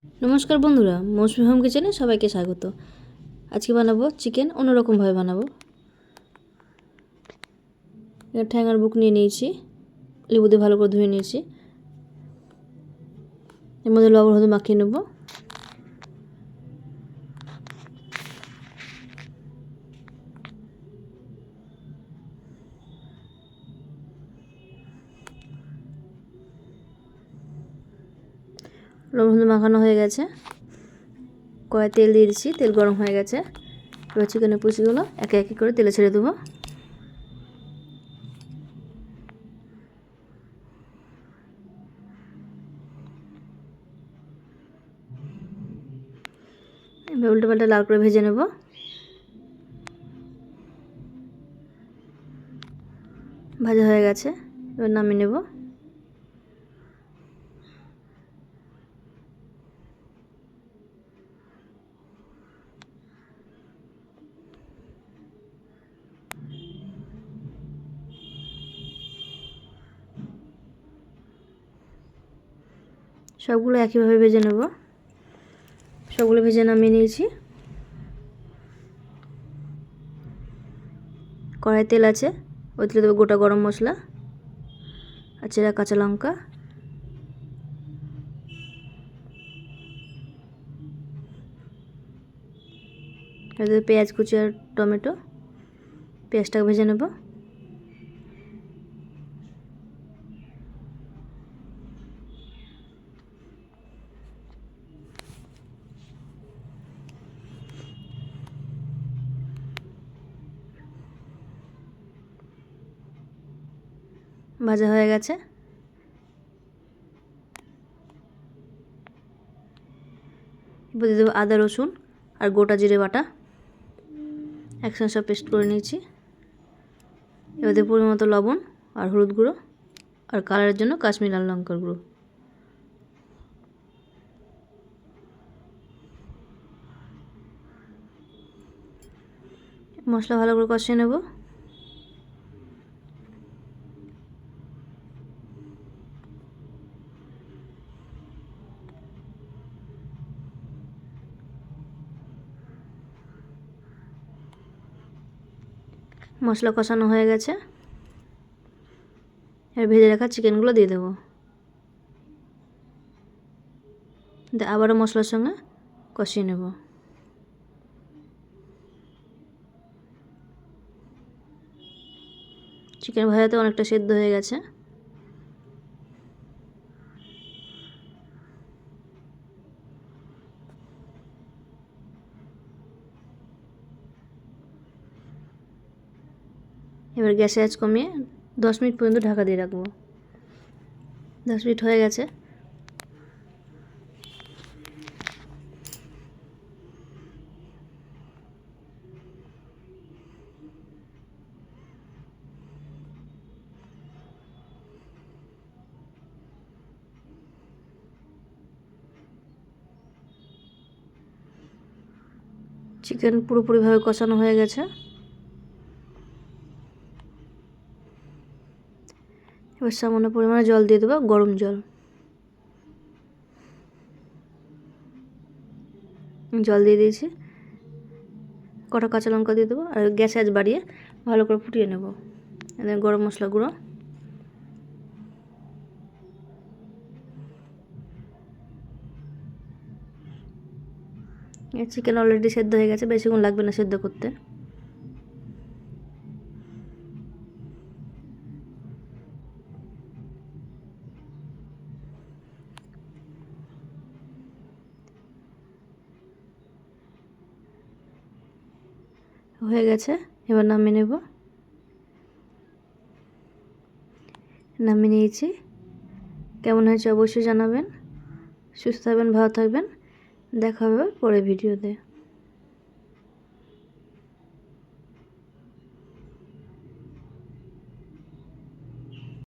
নমস্কার বন্ধুরা, মৌসুমি হোম কিচেনে সবাইকে স্বাগত। আজকে বানাবো চিকেন অন্যরকমভাবে বানাবো। এটা ঠ্যাঙার বুক নিয়ে নিয়েছি, লেবু দিয়ে ভালো করে ধুয়ে নিয়েছি। এর মধ্যে লবণ হলুদ মাখিয়ে নেব। লবণ হলুদ মাখানো হয়ে গেছে। কড়াই তেল দিয়ে দিচ্ছি, তেল গরম হয়ে গেছে। এবার চিকেনের পুচিগুলো একে একে করে তেলে ছেড়ে দেবো। এবার উল্টে পাল্টে লাল করে ভেজে নেব। ভাজা হয়ে গেছে, এবার নামিয়ে নেব। সবগুলো একইভাবে ভেজে নেব। সবগুলো ভেজে নামিয়ে নিয়েছি। কড়াই তেল আছে, ওই তেলে দেবো গোটা গরম মশলা আর চেরা কাঁচা লঙ্কা, এবার পেঁয়াজ কুচি আর টমেটো। পেঁয়াজটাকে ভেজে নেব। ভাজা হয়ে গেছে, এবার দিয়ে দেবো আদা রসুন আর গোটা জিরে বাটা, একসঙ্গে সব পেস্ট করে নিয়েছি। এবার দেবো পরিমাণ মতো লবণ আর হলুদ গুঁড়ো আর কালারের জন্য কাশ্মীরি লাল লঙ্কার গুঁড়ো। মশলা ভালো করে কষিয়ে নেব। মশলা কষানো হয়ে গেছে, এবার ভেজে রাখা চিকেনগুলো দিয়ে দেবো। আবারও মশলার সঙ্গে কষিয়ে নেব। চিকেন ভাজাতে অনেকটা সেদ্ধ হয়ে গেছে। এবার গ্যাসের আঁচ কমিয়ে 10 মিনিট পর্যন্ত ঢাকা দিয়ে রাখবো। 10 মিনিট হয়ে গেছে। চিকেন পুরোপুরিভাবে কষানো হয়ে গেছে। এবার সামান্য পরিমাণে জল দিয়ে দেবো, গরম জল। জল দিয়ে দিয়েছি, কটা কাঁচা লঙ্কা দিয়ে দেবো আর গ্যাসে আঁচ বাড়িয়ে ভালো করে ফুটিয়ে নেব। এদের গরম মশলা গুঁড়ো, চিকেন অলরেডি সেদ্ধ হয়ে গেছে, বেশিক্ষণ লাগবে না সেদ্ধ করতে। হয়ে গেছে, এবার নামিয়ে নেব। নামিয়ে নিয়েছি। কেমন হয়েছে অবশ্যই জানাবেন। সুস্থ থাকবেন, ভালো থাকবেন। দেখা হবে পরের ভিডিওতে।